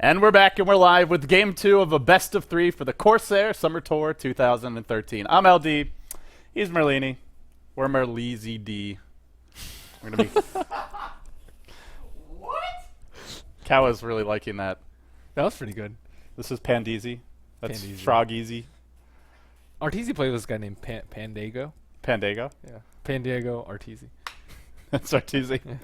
And we're back and we're live with Game 2 of a best of 3 for the Corsair Summer Tour 2013. I'm LD. He's Merlini. We're Merleezy D. We're gonna be. What? Kawa's really liking that. That was pretty good. This is Pandeezy. That's Pandeezy. Frogeezy. Arteezy played with this guy named Pandago. Pandago. Yeah. Pandago Arteezy. That's Arteezy. Yeah.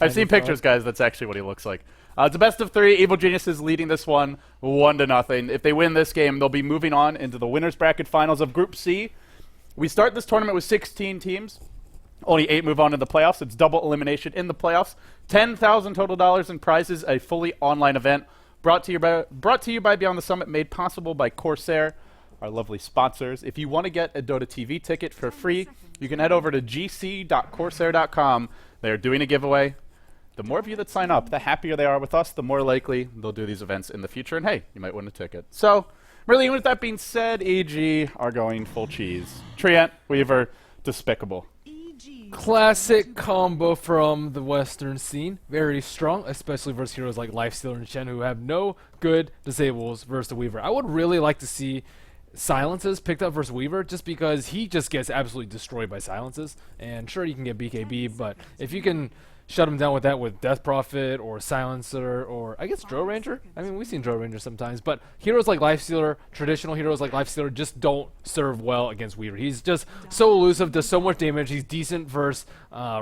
I've seen pictures, guys. That's actually what he looks like. It's a best of 3. Evil Geniuses leading this one 1-0. If they win this game, they'll be moving on into the winners bracket finals of Group C. We start this tournament with 16 teams. Only 8 move on to the playoffs. It's double elimination in the playoffs. $10,000 total in prizes. A fully online event brought to you by Beyond the Summit, made possible by Corsair, our lovely sponsors. If you want to get a Dota TV ticket for free, you can head over to gc.corsair.com. They're doing a giveaway. The more of you that sign up, the happier they are with us, the more likely they'll do these events in the future. And hey, you might win a ticket. So, really, with that being said, EG are going full cheese. Trient, Weaver, despicable. Classic combo from the Western scene. Very strong, especially versus heroes like Lifestealer and Shen, who have no good disables versus the Weaver. I would really like to see silences picked up versus Weaver, just because he just gets absolutely destroyed by silences. And sure, you can get BKB, but if you can shut him down with that with Death Prophet or Silencer or I guess Drill Ranger. I mean, we've seen Drill Ranger sometimes, but heroes like Lifestealer, traditional heroes like Lifestealer just don't serve well against Weaver. He's just so elusive, does so much damage. He's decent versus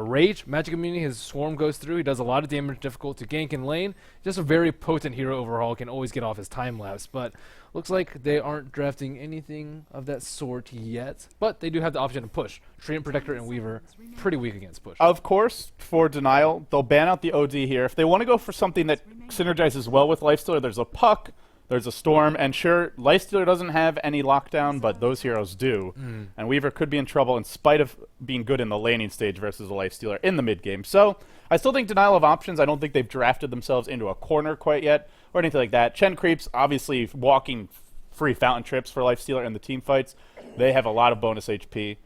Rage, Magic Immunity. His Swarm goes through. He does a lot of damage, difficult to gank in lane. Just a very potent hero overall, can always get off his time lapse, but looks like they aren't drafting anything of that sort yet, but they do have the option to push. Treant, Protector, and Weaver, pretty weak against push. Of course, for Denial, they'll ban out the OD here. If they want to go for something that synergizes well with Lifestealer, there's a Puck, there's a Storm, and sure, Lifestealer doesn't have any lockdown, but those heroes do. And Weaver could be in trouble in spite of being good in the laning stage versus a Lifestealer in the mid game. So, I still think Denial have options. I don't think they've drafted themselves into a corner quite yet, or anything like that. Chen Creeps, obviously walking free fountain trips for Lifestealer in the team fights. They have a lot of bonus HP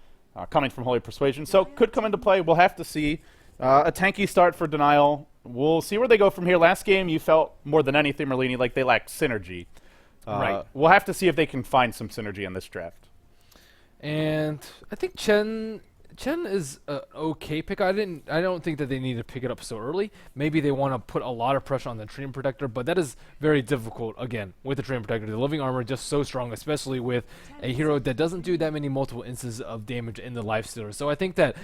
coming from Holy Persuasion, so could come into play. We'll have to see. A tanky start for Denial. We'll see where they go from here. Last game, you felt more than anything, Merlini, like they lacked synergy. Right. We'll have to see if they can find some synergy in this draft. And I think Chen is an okay pick. I don't think that they need to pick it up so early. Maybe they want to put a lot of pressure on the Treant Protector, but that is very difficult, again, with the Treant Protector. The Living Armor just so strong, especially with a hero that doesn't do that many multiple instances of damage in the Lifestealer. So I think that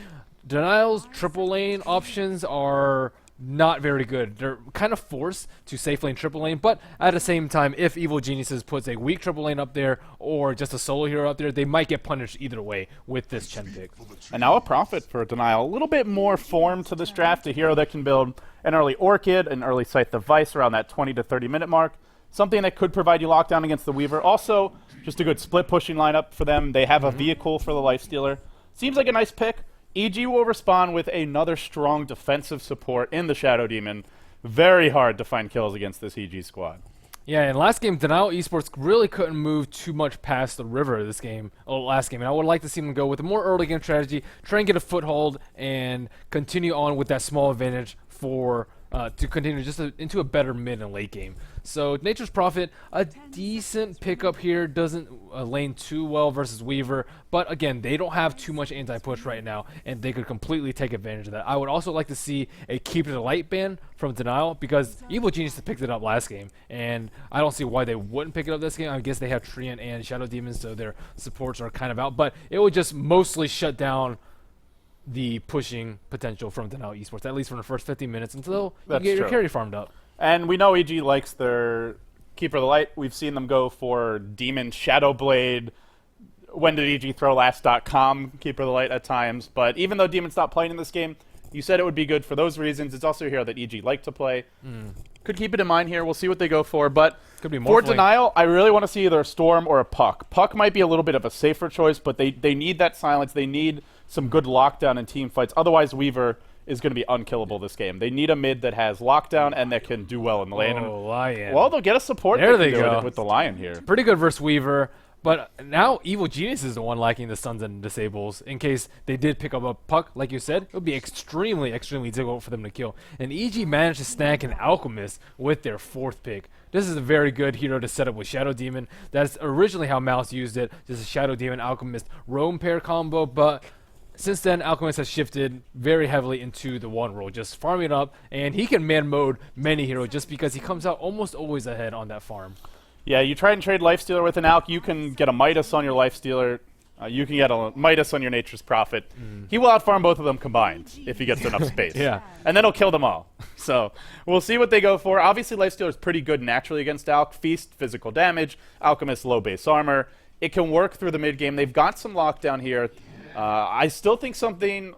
Denial's triple lane options are not very good. They're kind of forced to safe lane triple lane, but at the same time, if Evil Geniuses puts a weak triple lane up there or just a solo hero up there, they might get punished either way with this Chen pick. And now a Prophet for Denial. A little bit more form to this draft. A hero that can build an early Orchid, an early Scythe of Vice around that 20 to 30 minute mark. Something that could provide you lockdown against the Weaver. Also, just a good split pushing lineup for them. They have a vehicle for the Lifestealer. Seems like a nice pick. EG will respond with another strong defensive support in the Shadow Demon. Very hard to find kills against this EG squad. Yeah, and last game, Denial Esports really couldn't move too much past the river this game, last game. And I would like to see them go with a more early game strategy, try and get a foothold, and continue on with that small advantage for to continue just into a better mid and late game. So Nature's Prophet, a decent pickup here, doesn't lane too well versus Weaver, but again, they don't have too much anti-push right now, and they could completely take advantage of that. I would also like to see a Keep It Light ban from Denial, because Evil Genius picked it up last game, and I don't see why they wouldn't pick it up this game. I guess they have Treant and Shadow Demons, so their supports are kind of out, but it would just mostly shut down the pushing potential from Denial Esports, at least for the first 15 minutes until you get your carry farmed up. And we know EG likes their Keeper of the Light. We've seen them go for Demon, Shadowblade, when did EG throw last.com, Keeper of the Light at times. But even though Demon's not playing in this game, you said it would be good for those reasons. It's also a hero that EG like to play. Could keep it in mind here. We'll see what they go for. But could be more for Denial, I really want to see either a Storm or a Puck. Puck might be a little bit of a safer choice, but they need that silence. They need some good lockdown in team fights. Otherwise, Weaver is going to be unkillable this game. They need a mid that has lockdown and that can do well in the lane. Oh, Lion. Well, they'll get a support. There they do go. it with the Lion here. Pretty good versus Weaver. But now Evil Genius is the one lacking the stuns and disables. In case they did pick up a puck, like you said, it would be extremely difficult for them to kill. And EG managed to snag an Alchemist with their 4th pick. This is a very good hero to set up with Shadow Demon. That's originally how Mouse used it, just a Shadow Demon Alchemist roam pair combo, but since then, Alchemist has shifted very heavily into the 1 role, just farming it up, and he can man mode many heroes just because he comes out almost always ahead on that farm. Yeah, you try and trade Lifestealer with an Alch, you can get a Midas on your Lifestealer, you can get a Midas on your Nature's Prophet. He will outfarm both of them combined if he gets enough space. Yeah. And then he'll kill them all. So we'll see what they go for. Obviously, Lifestealer is pretty good naturally against Alch. Feast, physical damage. Alchemist, low base armor. It can work through the mid game. They've got some lockdown here. I still think something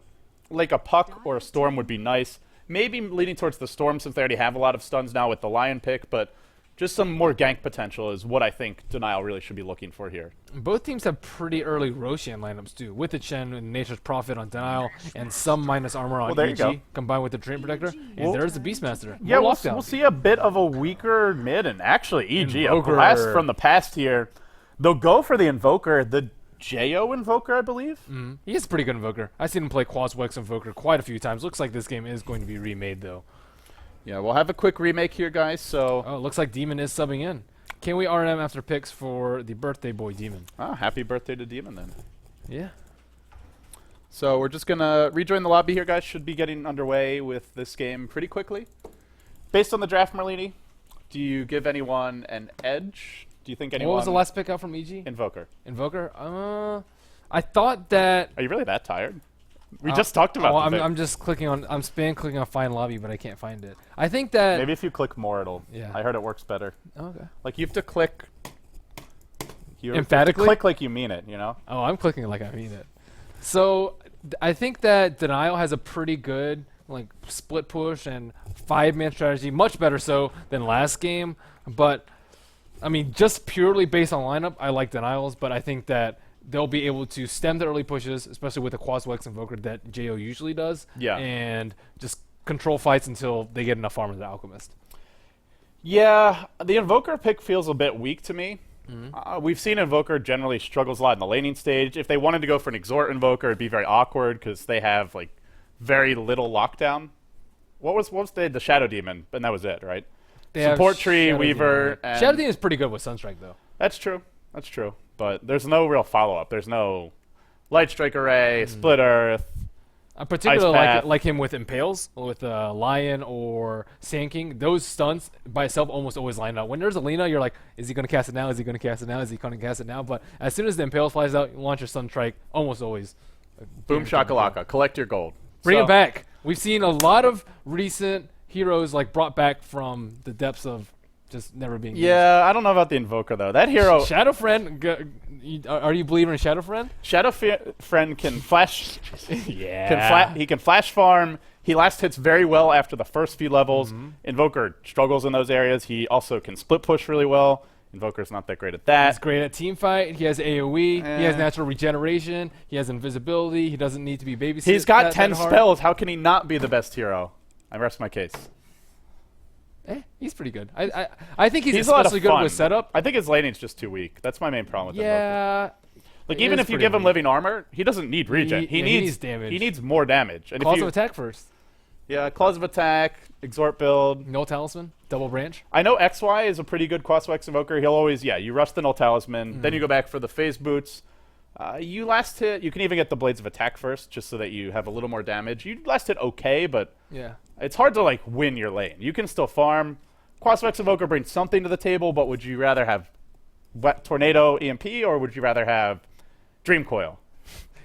like a Puck or a Storm would be nice. Maybe leaning towards the Storm since they already have a lot of stuns now with the Lion pick, but just some more gank potential is what I think Denial really should be looking for here. Both teams have pretty early Roshan lineups too, with the Chen and Nature's Prophet on Denial, and some minus armor on there you EG, go. combined with the Dream Protector, and there's the Beastmaster. Yeah, More we'll see a bit of a weaker mid, and actually EG, a blast from the past here. They'll go for the Invoker, the Jo Invoker, I believe. He is a pretty good Invoker. I've seen him play Quaswex Invoker quite a few times. Looks like this game is going to be remade, though. Yeah, we'll have a quick remake here, guys, so... Oh, looks like Demon is subbing in. Can we RNM after picks for the birthday boy Demon? Oh, happy birthday to Demon, then. Yeah. So we're just going to rejoin the lobby here, guys. Should be getting underway with this game pretty quickly. Based on the draft, Merlini, do you give anyone an edge? Do you think anyone... What was the last pick out from EG? Invoker. Invoker? I thought that... Are you really that tired? We just talked about I'm just clicking on... I'm clicking on Find Lobby, but I can't find it. I think that... Maybe if you click more, it'll... Yeah. I heard it works better. Okay. Like, you have to click... Emphatically? You have to click like you mean it, you know? Oh, I'm clicking like I mean it. So, I think that Denial has a pretty good like split push and 5-man strategy, much better so than last game. But, I mean, just purely based on lineup, I like Denials, but I think that they'll be able to stem the early pushes, especially with the Quaswex Invoker that Jo usually does, and just control fights until they get enough farm as the Alchemist. Yeah, the Invoker pick feels a bit weak to me. We've seen Invoker generally struggles a lot in the laning stage. If they wanted to go for an Exhort Invoker, it'd be very awkward because they have like very little lockdown. What was the Shadow Demon? And that was it, right? They Support Tree, Shadow Weaver. Demon. Shadow Demon is pretty good with Sunstrike, though. That's true. That's true. But there's no real follow-up. There's no Light Strike Array, Split Earth. I particularly like him with Impales, with Lion or Sand King. Those stunts by itself almost always line up. When there's a Lina, you're like, is he going to cast it now? Is he going to cast it now? Is he going to cast it now? But as soon as the Impales flies out, you launch your Sunstrike, almost always. Boom shakalaka. Collect your gold. Bring it back. We've seen a lot of recent heroes like brought back from the depths of just never being used. I don't know about the Invoker, though. That hero... Shadow Friend, are you believing in Shadow Friend? Shadow Friend can flash... he can flash farm. He last hits very well after the first few levels. Invoker struggles in those areas. He also can split push really well. Invoker's not that great at that. He's great at teamfight. He has AoE. He has natural regeneration. He has invisibility. He doesn't need to be babysitted. He's got 10 spells. How can he not be the best hero? I rest my case. He's pretty good. I think he's a lot of especially good fun. with setup. I think his laning's just too weak. That's my main problem with Invoker. Yeah. Like, even if you give him living armor, he doesn't need regen. He needs damage. He needs more damage. And Claws of attack first. Yeah, Claws of Attack, Exhort build. Null Talisman, double branch. I know XY is a pretty good Quaswex Invoker. He'll always, you rush the Null Talisman, then you go back for the Phase Boots. You last hit, you can even get the Blades of Attack first, just so that you have a little more damage. You last hit okay, but it's hard to, like, win your lane. You can still farm. Quaswex Invoker brings something to the table, but would you rather have Tornado EMP, or would you rather have Dream Coil?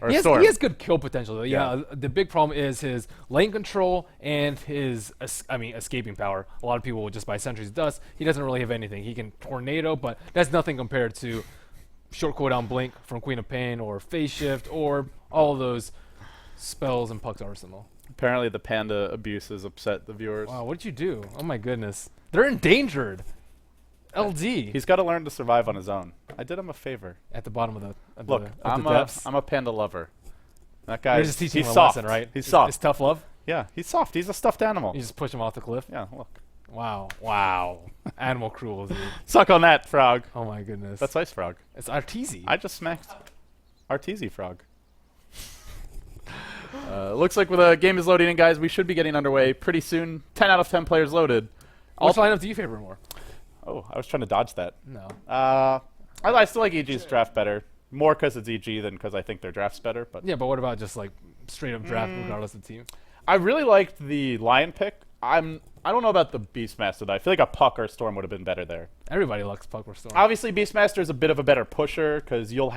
He has good kill potential, though. Yeah, the big problem is his lane control and his, escaping power. A lot of people will just buy Sentry's Dust. He doesn't really have anything. He can Tornado, but that's nothing compared to short cooldown Blink from Queen of Pain or Phase Shift or all of those spells in Puck's arsenal. Apparently the Panda abuses upset the viewers. Wow, what did you do? Oh my goodness. They're endangered. LD. He's got to learn to survive on his own. I did him a favor. At the bottom of the Look, I'm a panda lover. That guy. You're just teaching him a soft. lesson, right? He's soft. It's tough love. Yeah, he's soft. He's a stuffed animal. You just push him off the cliff. Yeah, look. Wow. Wow. Animal cruelty. Suck on that, Frog. Oh my goodness. That's Ice Frog. It's Arteezy. I just smacked Arteezy Frog. Looks like the game is loading in, guys. We should be getting underway pretty soon. 10 out of 10 players loaded. Which lineup do you favor more? Oh, I was trying to dodge that. No. I still like EG's draft better. More because it's EG than because I think their draft's better. But Yeah, but what about just like straight up draft regardless of team? I really liked the Lion pick. I don't know about the Beastmaster though. I feel like a Puck or Storm would have been better there. Everybody likes Puck or Storm. Obviously, Beastmaster is a bit of a better pusher because you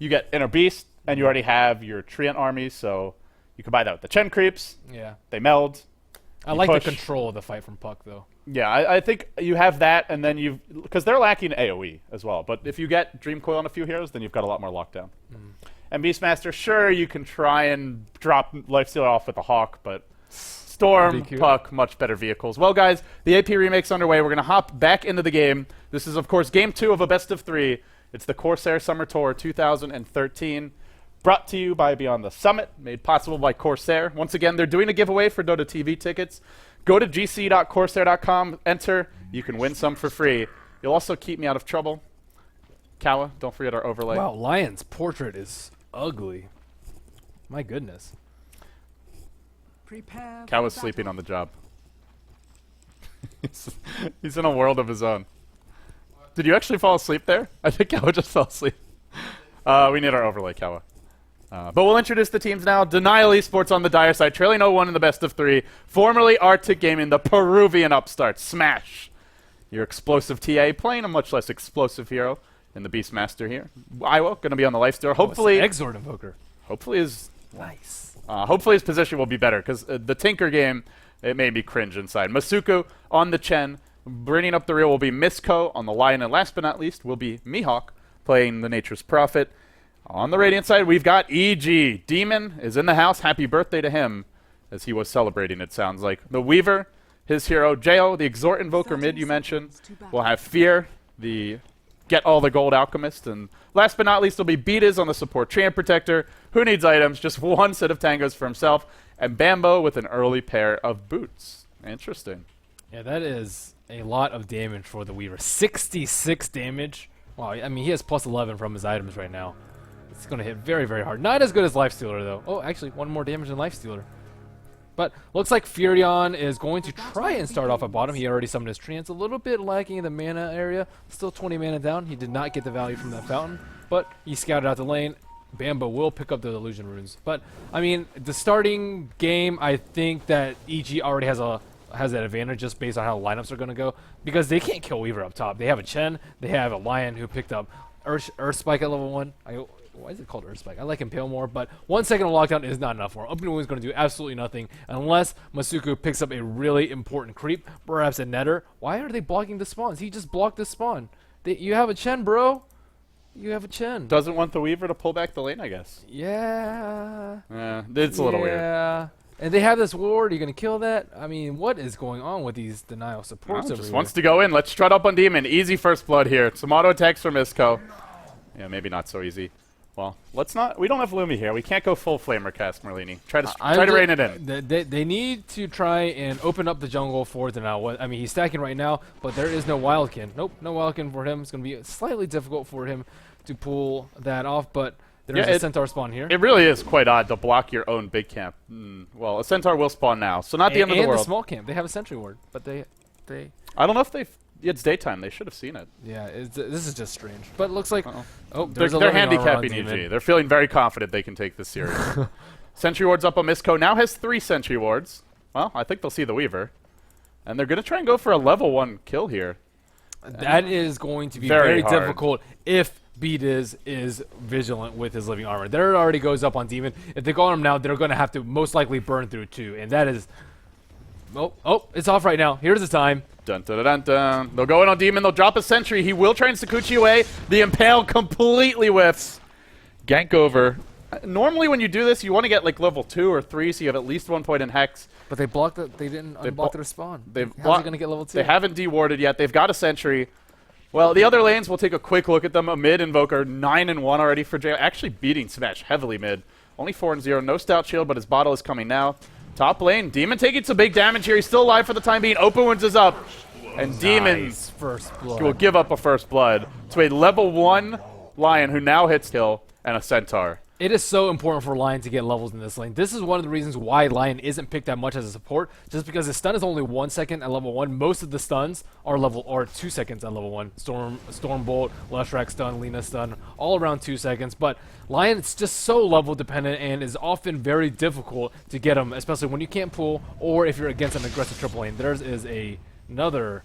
get Inner Beast and you already have your Treant army, so you can buy that with the Chen creeps. Yeah. They meld. I you like push. the control of the fight from Puck though. Yeah, I think you have that, and then because they're lacking AoE as well. But if you get Dream Coil on a few heroes, then you've got a lot more lockdown. And Beastmaster, sure, you can try and drop Lifestealer off with a Hawk, but Storm, Puck, much better vehicles. Well, guys, the AP remake's underway. We're going to hop back into the game. This is, of course, Game 2 of a best of 3. It's the Corsair Summer Tour 2013. Brought to you by Beyond the Summit, made possible by Corsair. Once again, they're doing a giveaway for Dota TV tickets. Go to gc.corsair.com, enter. You can win some for free. You'll also keep me out of trouble. Kawa, don't forget our overlay. Wow, Lion's portrait is ugly. My goodness. Kawa's sleeping on the job. He's in a world of his own. Did you actually fall asleep there? I think Kawa just fell asleep. We need our overlay, Kawa. But we'll introduce the teams now. Denial Esports on the dire side, trailing 0-1 in the best of 3. Formerly Arctic Gaming, the Peruvian upstart. Smash. Your explosive TA, playing a much less explosive hero than the Beastmaster here. Iwo, going to be on the Lifestealer. Hopefully, Exort Invoker. Hopefully his Nice. hopefully his position will be better, because the Tinker game, it made me cringe inside. Masuku on the Chen. Bringing up the rear will be Misko on the Lion, and last but not least will be Mihawk playing the Nature's Prophet. On the Radiant side, we've got EG. Demon is in the house. Happy birthday to him, as he was celebrating, it sounds like. The Weaver, his hero. Jo, the Exort Invoker mid you mentioned. We'll have Fear, the get all the gold Alchemist. And last but not least will be Beatiz on the support Treant Protector. Who needs items? Just one set of tangos for himself. And Bambo with an early pair of boots. Interesting. Yeah, that is a lot of damage for the Weaver. 66 damage. Wow, I mean, he has plus 11 from his items right now. It's going to hit very, very hard. Not as good as Lifestealer, though. Oh, actually, one more damage than Lifestealer. But looks like Furion is going to try and start off at bottom. He already summoned his Treants. A little bit lacking in the mana area. Still 20 mana down. He did not get the value from that fountain. But he scouted out the lane. Bambo will pick up the Illusion Runes. But, I mean, the starting game, I think that EG already has that advantage just based on how lineups are going to go. Because they can't kill Weaver up top. They have a Chen. They have a Lion who picked up Earth Spike at level 1. Why is it called Earth Spike? I like Impale more, but 1 second of lockdown is not enough for him. Open Wound is going to do absolutely nothing unless Masuku picks up a really important creep, perhaps a Netter. Why are they blocking the spawns? He just blocked the spawn. You have a Chen, bro. You have a Chen. Doesn't want the Weaver to pull back the lane, I guess. Yeah. It's a little weird. Yeah. And they have this ward. Are you going to kill that? I mean, what is going on with these denial supports over Just here? wants to go in. Let's strut up on Demon. Easy first blood here. Some auto attacks from Misko. Yeah, maybe not so easy. Well, let's not. We don't have Lumi here. We can't go full Flamer cast, Merlini. Try to rein it in. They need to try and open up the jungle for Denial. I mean, he's stacking right now, but there is no Wildkin. Nope, no Wildkin for him. It's going to be slightly difficult for him to pull that off, but there's a Centaur spawn here. It really is quite odd to block your own big camp. Well, a Centaur will spawn now, so not the end of the world. And the small camp. They have a sentry ward, but they. I don't know if they've. It's daytime. They should have seen it. Yeah, this is just strange. But it looks like they're handicapping EG. They're feeling very confident they can take this series. Sentry ward's up on Misko. Now has 3 sentry wards. Well, I think they'll see the Weaver, and they're gonna try and go for a level 1 kill here. That is going to be very difficult if Beatiz is vigilant with his living armor. There it already goes up on Demon. If they go on him now, they're going to have to most likely burn through 2, and that is. Oh, it's off right now. Here's the time. Dun, dun, dun, dun, dun. They'll go in on Demon. They'll drop a sentry. He will try and Sakuchi away. The Impale completely whiffs. Gank over. Normally when you do this, you want to get like level 2 or 3, so you have at least 1 point in Hex. But they blocked it. They didn't unblock their spawn. How's he going to get level 2? They haven't dewarded yet. They've got a sentry. Well, the other lanes, we'll take a quick look at them. A mid Invoker, 9-1 already for Jay. Actually beating Smash heavily mid. Only 4-0. No Stout Shield, but his bottle is coming now. Top lane, Demon taking some big damage here. He's still alive for the time being. Open Wounds is up. And Demon Nice. First blood. will give up a first blood to a level 1 Lion who now hits kill and a Centaur. It is so important for Lion to get levels in this lane. This is one of the reasons why Lion isn't picked that much as a support, just because his stun is only 1 second at level 1. Most of the stuns are 2 seconds at level 1. Storm Bolt, Leshrac stun, Lina stun, all around 2 seconds. But Lion is just so level dependent and is often very difficult to get him, especially when you can't pull or if you're against an aggressive triple lane. Theirs is another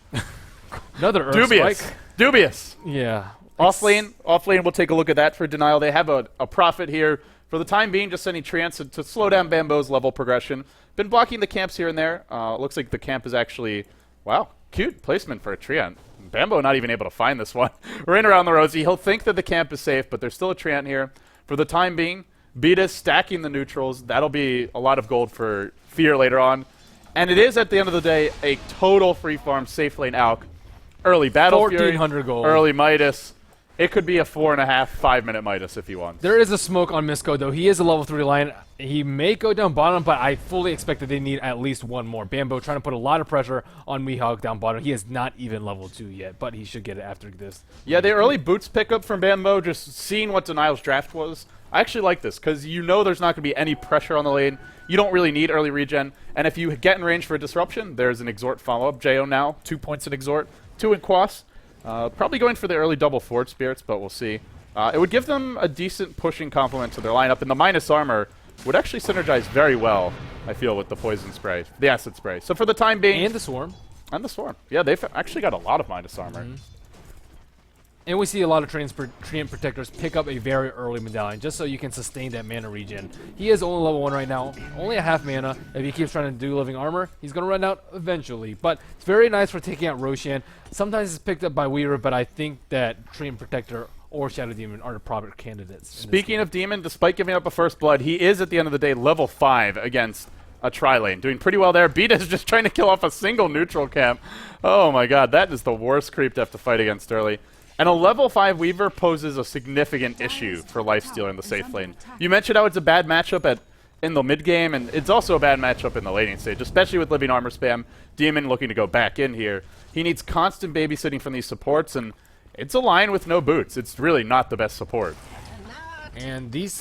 Earth Dubious. Spike. Dubious. Yeah. Off lane, we'll take a look at that for Denial. They have a Prophet here. For the time being, just sending Trance to slow down Bambo's level progression. Been blocking the camps here and there. Looks like the camp is actually, wow, cute placement for a Treant. Bambo not even able to find this one. We're in around the Rosie. He'll think that the camp is safe, but there's still a Treant here. For the time being, Beatus stacking the neutrals. That'll be a lot of gold for Fear later on. And it is, at the end of the day, a total free farm, safe lane Alk. Early Battle Fury, 1,400 gold. early Midas. It could be a 4.5, 5-minute Midas if he wants. There is a smoke on Misko, though. He is a level 3 Lion. He may go down bottom, but I fully expect that they need at least one more. Bambo trying to put a lot of pressure on Mihawk down bottom. He is not even level 2 yet, but he should get it after this. Yeah, the early boots pickup from Bambo, just seeing what Denial's draft was. I actually like this, because you know there's not going to be any pressure on the lane. You don't really need early regen. And if you get in range for a disruption, there's an Exhort follow-up. Jo now, 2 points in Exhort, 2 in Quas. Probably going for the early double Forward Spirits, but we'll see. It would give them a decent pushing complement to their lineup, and the minus armor would actually synergize very well, I feel, with the Poison Spray, the Acid Spray. So for the time being... And the Swarm. And the Swarm. Yeah, they've actually got a lot of minus armor. And we see a lot of Treant Protectors pick up a very early medallion, just so you can sustain that mana regen. He is only level 1 right now, only a half mana. If he keeps trying to do Living Armor, he's going to run out eventually. But it's very nice for taking out Roshan. Sometimes it's picked up by Weaver, but I think that Treant Protector or Shadow Demon are the proper candidates. Speaking of Demon, despite giving up a first blood, he is, at the end of the day, level 5 against a tri-lane. Doing pretty well there. Beta is just trying to kill off a single neutral camp. Oh my god, that is the worst creep to have to fight against early. And a level 5 Weaver poses a significant issue for Lifestealer in the safe lane. You mentioned how it's a bad matchup in the mid game, and it's also a bad matchup in the laning stage, especially with Living Armor spam. Demon looking to go back in here. He needs constant babysitting from these supports, and it's a line with no boots. It's really not the best support. And these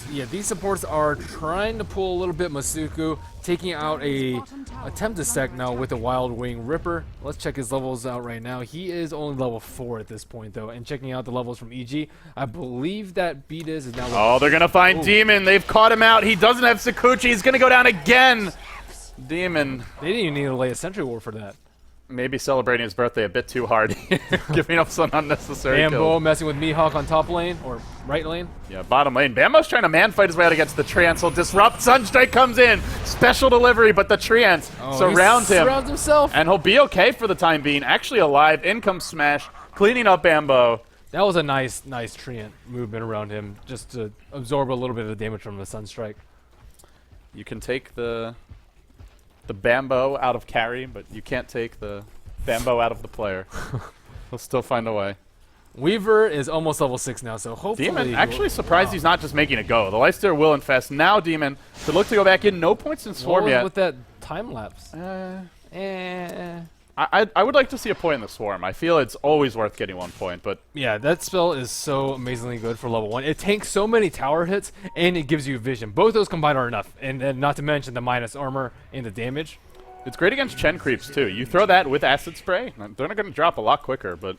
supports are trying to pull a little bit Masuku, taking out a attempt to stack now with a Wild Wing Ripper. Let's check his levels out right now. He is only level 4 at this point, though. And checking out the levels from EG, I believe that Beatus is now level Oh, they're going to find Demon. They've caught him out. He doesn't have Sakuchi. He's going to go down again. Demon. They didn't even need to lay a Sentry Ward for that. Maybe celebrating his birthday a bit too hard, giving up some unnecessary Bambo kills. messing with Mihawk on top lane, or right lane. Yeah, bottom lane. Bambo's trying to man-fight his way out against the Treants. He'll disrupt. Sunstrike comes in. Special delivery, but the Treants surround him. Surrounds himself. And he'll be okay for the time being. Actually alive. In comes Smash, cleaning up Bambo. That was a nice Treant movement around him, just to absorb a little bit of the damage from the Sunstrike. You can take the Bambo out of carry, but you can't take the Bambo out of the player. He'll still find a way. Weaver is almost level 6 now, so hopefully... Demon actually surprised he's not just making it go. The Lifestealer will infest. Now Demon could look to go back in. No points in Swarm What was yet. with that time lapse? I would like to see a point in the Swarm. I feel it's always worth getting 1 point, but... Yeah, that spell is so amazingly good for level 1. It tanks so many tower hits, and it gives you vision. Both those combined are enough, and not to mention the minus armor and the damage. It's great against Chen creeps, too. You throw that with Acid Spray, they're not going to drop a lot quicker, but...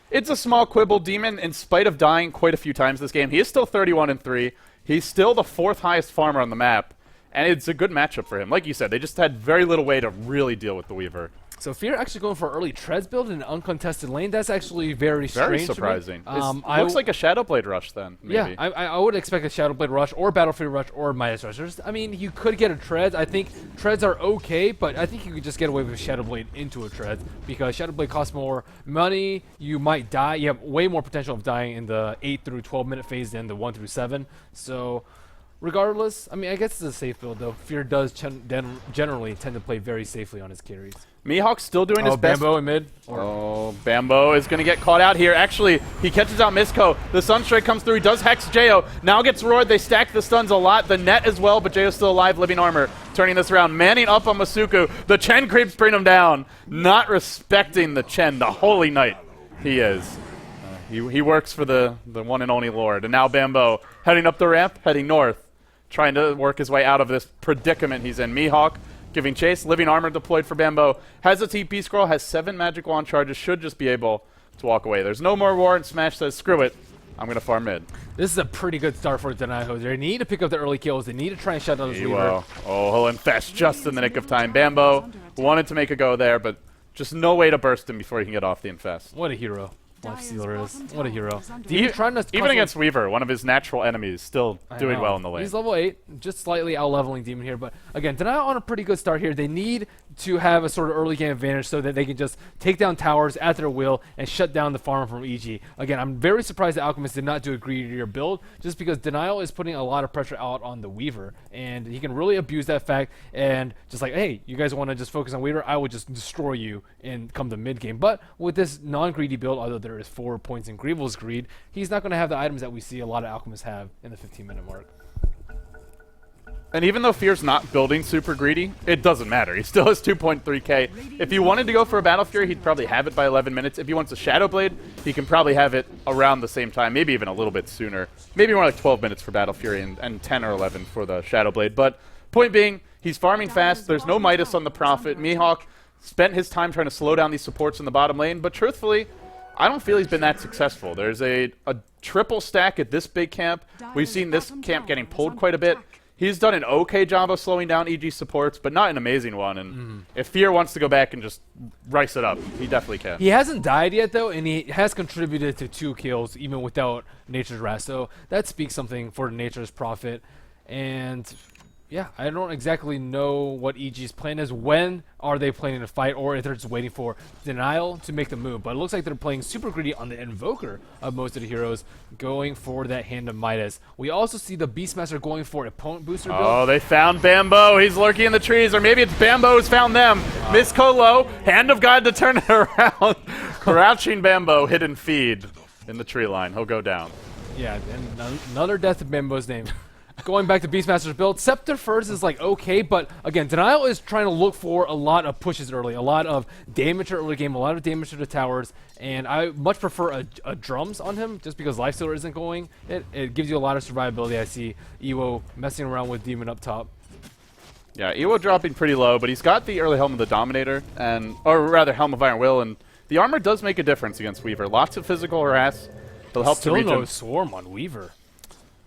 It's a small quibble. Demon, in spite of dying quite a few times this game, he is still 31-3. He's still the 4th highest farmer on the map, and it's a good matchup for him. Like you said, they just had very little way to really deal with the Weaver. So Fear actually going for early Treads build in an uncontested lane. That's actually very strange. Very surprising. To me. It looks like a Shadowblade Rush then, maybe. Yeah, I would expect a Shadowblade Rush or Battlefield Rush or Midas Rush. I mean, you could get a Treads. I think Treads are okay, but I think you could just get away with Shadowblade into a Treads because Shadowblade costs more money. You might die. You have way more potential of dying in the 8 through 12 minute phase than the 1 through 7. So regardless. I mean, I guess it's a safe build, though. Fear does generally tend to play very safely on his carries. Mihawk's still doing his best. Bambo in mid. Oh, Bambo is going to get caught out here. Actually, he catches out Misko. The Sunstrike comes through. He does hex Jo. Now gets roared. They stack the stuns a lot. The net as well, but Jo's still alive. Living armor. Turning this around. Manning up on Masuku. The Chen creeps bring him down. Not respecting the Chen, the holy knight he is. He works for the one and only Lord. And now Bambo heading up the ramp, heading north, trying to work his way out of this predicament he's in. Mihawk giving chase. Living armor deployed for Bambo. Has a TP scroll, has 7 magic wand charges, should just be able to walk away. There's no more war, and Smash says, screw it, I'm going to farm mid. This is a pretty good start for Denial. They need to pick up the early kills. They need to try and shut down this Weaver. Oh, he'll infest just in the nick of time. Bambo wanted to make a go there, but just no way to burst him before he can get off the infest. What a hero. Lifestealer is. What a hero. Even against Weaver, one of his natural enemies, still doing well in the lane. He's level 8, just slightly out-leveling Demon here. But again, Denial on a pretty good start here. They need to have a sort of early game advantage so that they can just take down towers at their will and shut down the farm from EG. Again, I'm very surprised that Alchemist did not do a greedier build, just because Denial is putting a lot of pressure out on the Weaver, and he can really abuse that fact and just like, hey, you guys want to just focus on Weaver? I will just destroy you and come to mid game. But with this non-greedy build, although there is 4 points in Greevil's greed, he's not going to have the items that we see a lot of Alchemists have in the 15-minute mark. And even though Fear's not building super greedy, it doesn't matter. He still has 2.3k. If he wanted to go for a Battle Fury, he'd probably have it by 11 minutes. If he wants a Shadow Blade, he can probably have it around the same time, maybe even a little bit sooner. Maybe more like 12 minutes for Battle Fury and 10 or 11 for the Shadow Blade. But point being, he's farming fast. There's no Midas on the Prophet. Mihawk spent his time trying to slow down these supports in the bottom lane, but truthfully, I don't feel he's been that successful. There's a triple stack at this big camp. We've seen this camp getting pulled quite a bit. He's done an okay job of slowing down EG supports, but not an amazing one. And if Fear wants to go back and just rice it up, he definitely can. He hasn't died yet, though, and he has contributed to 2 kills, even without Nature's Wrath. So that speaks something for Nature's Prophet. And yeah, I don't exactly know what EG's plan is. When are they planning to fight, or if they're just waiting for Denial to make the move? But it looks like they're playing super greedy on the Invoker of most of the heroes, going for that Hand of Midas. We also see the Beastmaster going for a opponent booster build. Oh, they found Bambo. He's lurking in the trees, or maybe it's Bambo who's found them. Miss Colo, Hand of God to turn it around. Crouching Bambo, hidden feed in the tree line. He'll go down. Yeah, and another death in Bambo's name. Going back to Beastmaster's build, Scepter first is like okay, but again, Denial is trying to look for a lot of pushes early, a lot of damage to early game, a lot of damage to the towers, and I much prefer a drums on him just because Lifestealer isn't going. It gives you a lot of survivability. I see Ewo messing around with Demon up top. Yeah, Ewo dropping pretty low, but he's got the early Helm of the Dominator, or rather Helm of Iron Will, and the armor does make a difference against Weaver. Lots of physical harass. He'll help to regen. Still no Swarm on Weaver.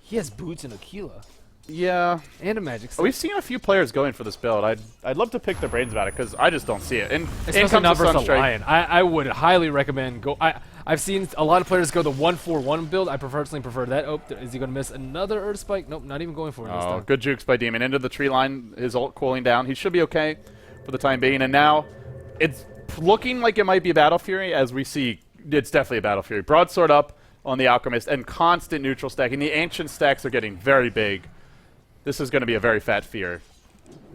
He has boots and Aquila. Yeah. And a magic stick. We've seen a few players going for this build. I'd love to pick their brains about it because I just don't see it. And especially not versus a Lion. I would highly recommend go. I've seen a lot of players go the 1-4-1 build. I personally prefer that. Oh, is he going to miss another Earth Spike? Nope, not even going for it this time. Good jukes by Demon. Into the tree line. His ult cooling down. He should be okay for the time being. And now it's looking like it might be a Battle Fury as we see it's definitely a Battle Fury. Broadsword up on the Alchemist and constant neutral stacking. The ancient stacks are getting very big. This is going to be a very fat Fear.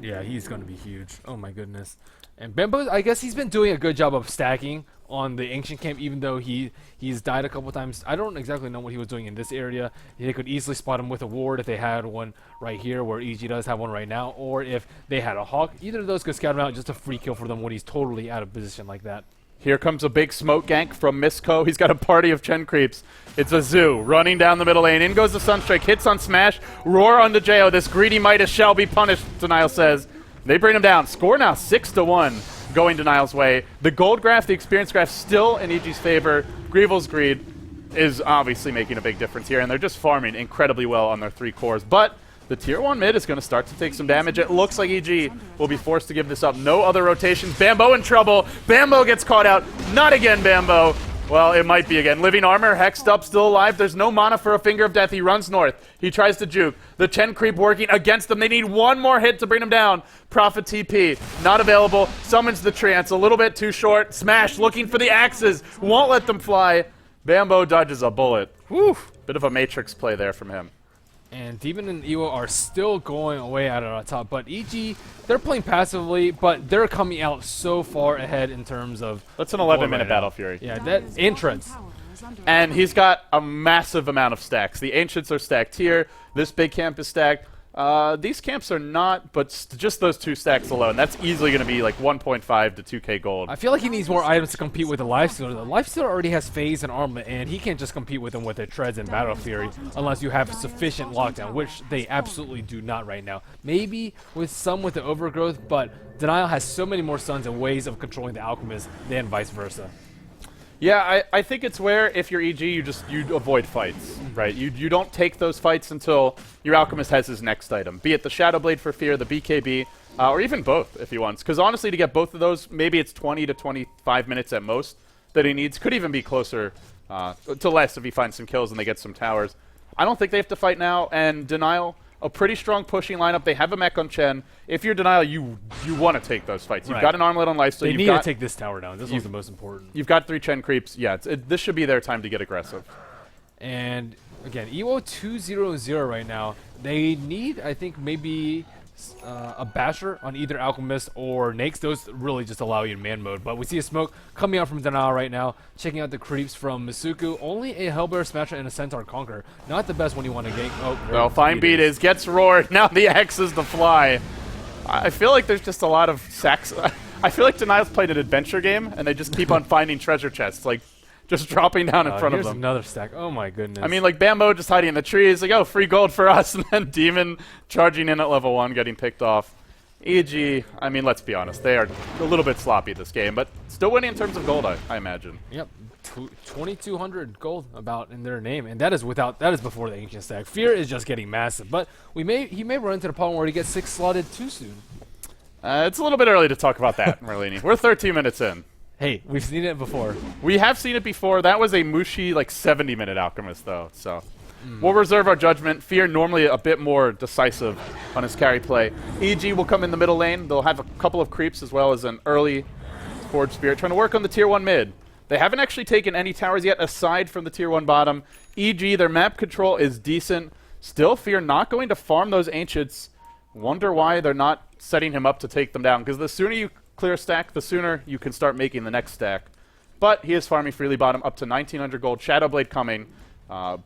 Yeah, he's going to be huge. Oh my goodness. And Bambo, I guess he's been doing a good job of stacking on the ancient camp, even though he's died a couple times. I don't exactly know what he was doing in this area. They could easily spot him with a ward if they had one right here, where EG does have one right now, or if they had a Hawk. Either of those could scout him out, just a free kill for them when he's totally out of position like that. Here comes a big smoke gank from Misko. He's got a party of Chen creeps. It's a zoo running down the middle lane. In goes the Sunstrike. Hits on Smash. Roar onto Jo. This greedy Midas shall be punished, Denial says. They bring him down. Score now 6-1 going Denial's way. The gold graph, the experience graph still in EG's favor. Greevil's greed is obviously making a big difference here, and they're just farming incredibly well on their 3 cores. But the tier 1 mid is going to start to take some damage. It looks like EG will be forced to give this up. No other rotations. Bambo in trouble. Bambo gets caught out. Not again, Bambo. Well, it might be again. Living armor, hexed up, still alive. There's no mana for a Finger of Death. He runs north. He tries to juke. The Chen creep working against them. They need one more hit to bring him down. Prophet TP, not available. Summons the trance. A little bit too short. Smash looking for the axes. Won't let them fly. Bambo dodges a bullet. Whew. Bit of a Matrix play there from him. And Demon and Ewo are still going away out on top, but EG, they're playing passively, but they're coming out so far ahead in terms of... That's an 11-minute Battle Fury. Yeah, that entrance. And he's got a massive amount of stacks. The Ancients are stacked here. This big camp is stacked. These camps are not, but just those 2 stacks alone, that's easily going to be like 1.5 to 2k gold. I feel like he needs more items to compete with the Lifestealer. The Lifestealer already has phase and armament, and he can't just compete with them with the treads and Battle Fury unless you have sufficient lockdown, which they absolutely do not right now. Maybe with some with the overgrowth, but Denial has so many more stuns and ways of controlling the Alchemist than vice versa. Yeah, I think it's where if you're EG, you avoid fights, right? You don't take those fights until your Alchemist has his next item, be it the Shadow Blade for Fear, the BKB, or even both if he wants. Because honestly, to get both of those, maybe it's 20 to 25 minutes at most that he needs. Could even be closer to less if he finds some kills and they get some towers. I don't think they have to fight now, and Denial, a pretty strong pushing lineup. They have a mech on Chen. If you're Denial, you want to take those fights. You've got an armlet on Lifesteal. They need to take this tower down. This one's the most important. You've got 3 Chen creeps. Yeah, this should be their time to get aggressive. And again, Ewo 2-0-0 right now. They need, I think, maybe a Basher on either Alchemist or Nakes. Those really just allow you to man mode. But we see a smoke coming out from Denial right now. Checking out the creeps from Misuku. Only a Hellbearer Smasher and a Centaur Conqueror. Not the best when you want to gank. Oh, well, fine beat is gets roared. Now the X is the fly. I feel like there's just a lot of sacks. I feel like Denial's played an adventure game, and they just keep on finding treasure chests, like just dropping down in front of them. Here's another stack. Oh my goodness. I mean, like Bambo just hiding in the trees, like, oh, free gold for us, and then Demon charging in at level 1, getting picked off. EG, I mean, let's be honest, they are a little bit sloppy this game, but still winning in terms of gold, I imagine. Yep. 2,200 gold about in their name, and that is before the ancient stack. Fear is just getting massive, but he may run into the problem where he gets 6 slotted too soon. It's a little bit early to talk about that, Merlini. We're 13 minutes in. Hey, we've seen it before. We have seen it before. That was a mushy, like 70-minute Alchemist, though. So we'll reserve our judgment. Fear normally a bit more decisive on his carry play. EG will come in the middle lane. They'll have a couple of creeps as well as an early Forge Spirit trying to work on the tier 1 mid. They haven't actually taken any towers yet aside from the tier 1 bottom. EG, their map control is decent. Still, Fear not going to farm those Ancients. Wonder why they're not setting him up to take them down, because the sooner you clear a stack, the sooner you can start making the next stack. But he is farming freely bottom up to 1,900 gold. Shadow Blade coming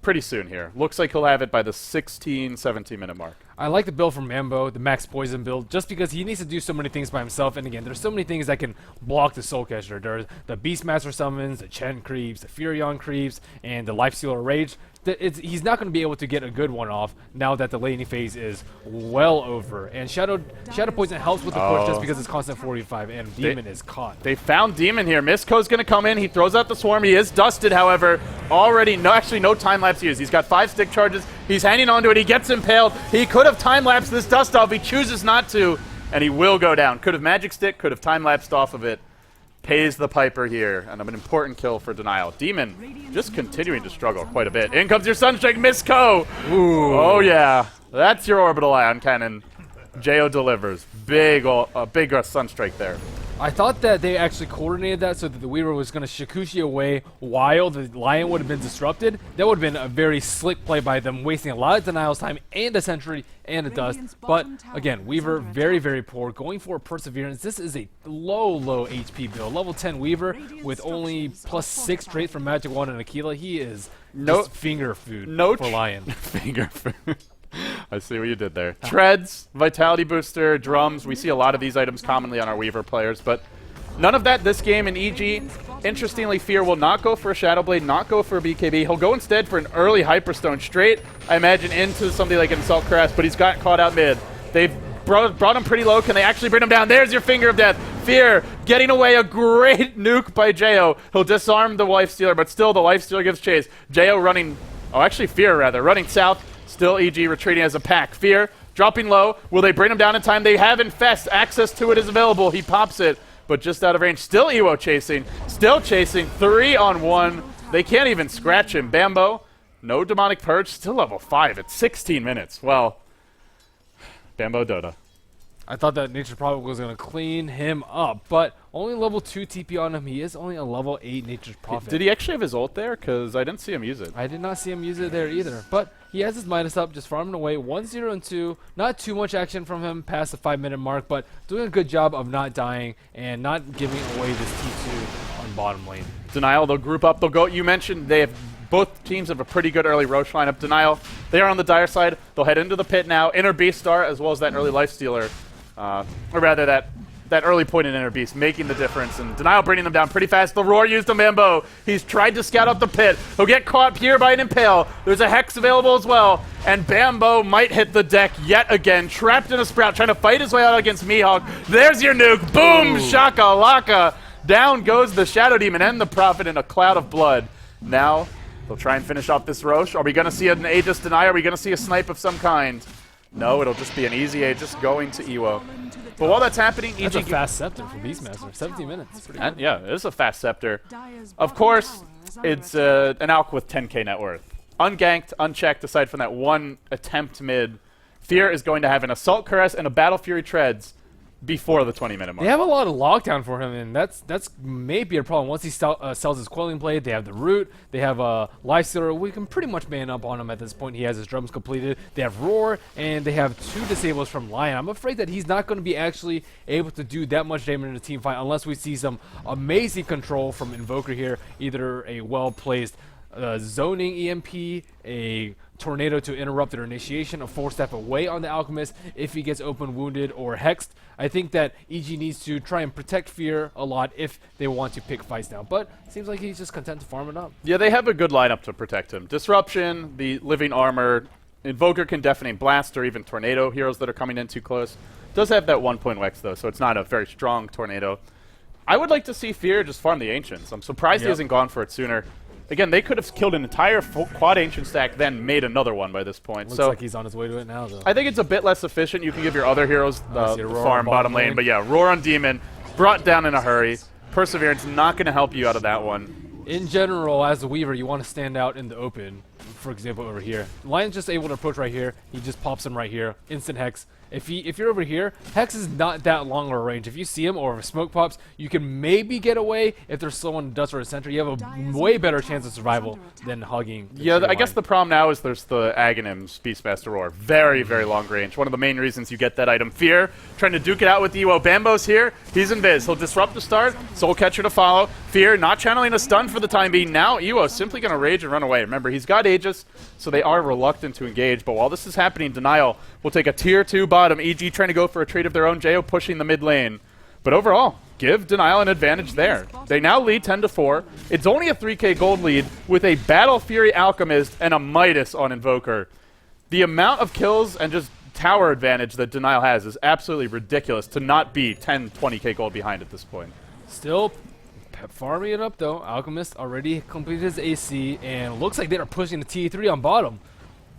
pretty soon here. Looks like he'll have it by the 16, 17-minute mark. I like the build from Mambo, the Max Poison build, just because he needs to do so many things by himself. And again, there's so many things that can block the Soulcatcher. There's the Beastmaster summons, the Chen creeps, the Furion creeps, and the Lifestealer Rage. He's not going to be able to get a good one off now that the laning phase is well over. And Shadow Poison helps with the push just because it's constant 45, and Demon is caught. They found Demon here. Misko's going to come in. He throws out the Swarm. He is dusted, however. Already, no time-lapse used. He's got 5 stick charges. He's hanging on to it. He gets impaled. He could have time-lapsed this dust off. He chooses not to, and he will go down. Could have Magic Stick, could have time-lapsed off of it. Pays the piper here, and an important kill for Denial. Demon just continuing to struggle quite a bit. In comes your Sunstrike, Misko! Ooh. Oh yeah, that's your Orbital Ion Cannon. Jo delivers. Big Sunstrike there. I thought that they actually coordinated that so that the Weaver was going to Shikushi away while the Lion would have been disrupted. That would have been a very slick play by them, wasting a lot of Denial's time and a Sentry and a Dust. But again, Weaver, very, very poor. Going for Perseverance. This is a low HP build. Level 10 Weaver with only +6 traits from Magic Wand and Aquila. He is just finger food for Lion. Finger food. I see what you did there. Treads, Vitality Booster, Drums. We see a lot of these items commonly on our Weaver players, but none of that this game in EG. Interestingly, Fear will not go for a Shadow Blade, not go for a BKB. He'll go instead for an early Hyperstone straight, I imagine, into something like an Assault Cuirass, but he's got caught out mid. They've brought him pretty low. Can they actually bring him down? There's your Finger of Death. Fear getting away. A great nuke by Jo. He'll disarm the Lifestealer, but still the Lifestealer gives chase. Jo running, Fear rather, running south. Still EG retreating as a pack. Fear dropping low. Will they bring him down in time? They have Infest. Access to it is available. He pops it, but just out of range. Still Ewo chasing. Still chasing. 3-on-1. They can't even scratch him. Bambo, no Demonic Purge. Still level 5 at 16 minutes. Well, Bambo Dota. I thought that Nature's Prophet was going to clean him up, but only level 2 TP on him. He is only a level 8 Nature's Prophet. Did he actually have his ult there? Because I didn't see him use it. I did not see him use it there either, but he has his Midas up, just farming away. 1-0 and 2. Not too much action from him past the 5-minute mark, but doing a good job of not dying and not giving away this T2 on bottom lane. Denial, they'll group up. They'll go. You mentioned they have both teams have a pretty good early Roche lineup. Denial, they are on the dire side. They'll head into the pit now. Inner Beast Star, as well as that early Life Stealer. Or rather, that early point in Inner Beast, making the difference. And Denial bringing them down pretty fast. The Roar used a Mambo. He's tried to scout out the pit. He'll get caught here by an Impale. There's a Hex available as well. And Bambo might hit the deck yet again. Trapped in a Sprout, trying to fight his way out against Mihawk. There's your nuke. Boom! Ooh. Shaka laka. Down goes the Shadow Demon and the Prophet in a cloud of blood. Now, they'll try and finish off this Roche. Are we going to see an Aegis Denier? Are we going to see a snipe of some kind? No, it'll just be an easy Aegis going to Ewo. But while that's happening, That's a fast Scepter for Beastmaster. 17 minutes. Pretty good. yeah, it is a fast Scepter. Of course, it's an Alch with 10k net worth. Unganked, unchecked, aside from that one attempt mid. Fear is going to have an Assault Caress and a Battle Fury Treads before the 20-minute mark. They have a lot of lockdown for him, and that's maybe a problem. Once he sells his Quelling Blade, they have the Root, they have a Lifestealer. We can pretty much man up on him at this point. He has his drums completed. They have Roar, and they have 2 disables from Lion. I'm afraid that he's not going to be actually able to do that much damage in a team fight unless we see some amazing control from Invoker here, either a well-placed zoning EMP, a Tornado to interrupt their initiation, a 4-step away on the Alchemist if he gets open wounded or hexed. I think that EG needs to try and protect Fear a lot if they want to pick fights now, but it seems like he's just content to farm it up. Yeah, they have a good lineup to protect him. Disruption, the Living Armor, Invoker can detonate Blast or even Tornado, heroes that are coming in too close. Does have that 1-point Wex though, so it's not a very strong Tornado. I would like to see Fear just farm the Ancients. I'm surprised he hasn't gone for it sooner. Again, they could have killed an entire quad Ancient stack, then made another one by this point. Looks like he's on his way to it now, though. I think it's a bit less efficient. You can give your other heroes the Roar farm bottom lane. But yeah, Roar on Demon, brought down in a hurry. Perseverance not going to help you out of that one. In general, as a Weaver, you want to stand out in the open. For example, over here. Lion's just able to approach right here. He just pops him right here. Instant Hex. If you're over here, Hex is not that long of a range. If you see him or if smoke pops, you can maybe get away. If there's someone in dust or a center, you have a way better chance of survival than hugging. Yeah, I guess the problem now is there's the Aghanims Beastmaster Roar. Very, very long range. One of the main reasons you get that item. Fear, trying to duke it out with Ewo. Bambo's here. He's invis. He'll disrupt the start. Soul Catcher to follow. Fear not channeling a stun for the time being. Now Ewo simply going to rage and run away. Remember, he's got Aegis, so they are reluctant to engage. But while this is happening, Denial will take a tier 2 bottom. EG trying to go for a trade of their own. Jo pushing the mid lane. But overall, give Denial an advantage there. They now lead 10-4. It's only a 3k gold lead with a Battle Fury Alchemist and a Midas on Invoker. The amount of kills and just tower advantage that Denial has is absolutely ridiculous to not be 10, 20k gold behind at this point. Still farming it up, though. Alchemist already completed his AC, and looks like they are pushing the T3 on bottom.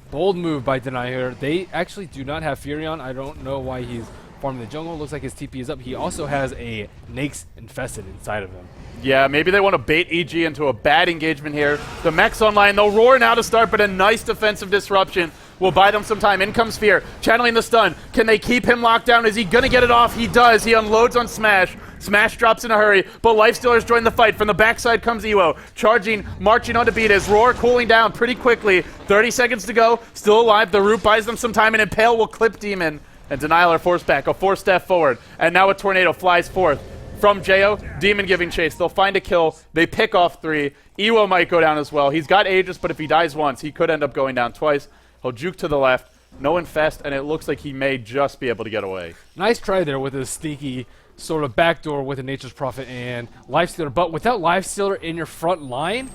Bold move by Denier. They actually do not have Furion. I don't know why he's farming the jungle. Looks like his TP is up. He also has a Nake's Infested inside of him. Yeah, maybe they want to bait EG into a bad engagement here. The mech's online. They'll roar now to start, but a nice defensive disruption will buy them some time. In comes Fear, channeling the stun. Can they keep him locked down? Is he going to get it off? He does. He unloads on Smash. Smash drops in a hurry, but Lifestealers join the fight. From the backside comes Ewo, charging, marching on to beat his Roar cooling down pretty quickly. 30 seconds to go, still alive. The Root buys them some time, and Impale will clip Demon. And Denial are forced back, a 4-step forward. And now a Tornado flies forth from Jo. Demon giving chase. They'll find a kill. They pick off 3. Ewo might go down as well. He's got Aegis, but if he dies once, he could end up going down twice. He'll juke to the left. No infest, and it looks like he may just be able to get away. Nice try there with a sneaky sort of backdoor with a Nature's Prophet and Lifestealer, but without Lifestealer in your front line...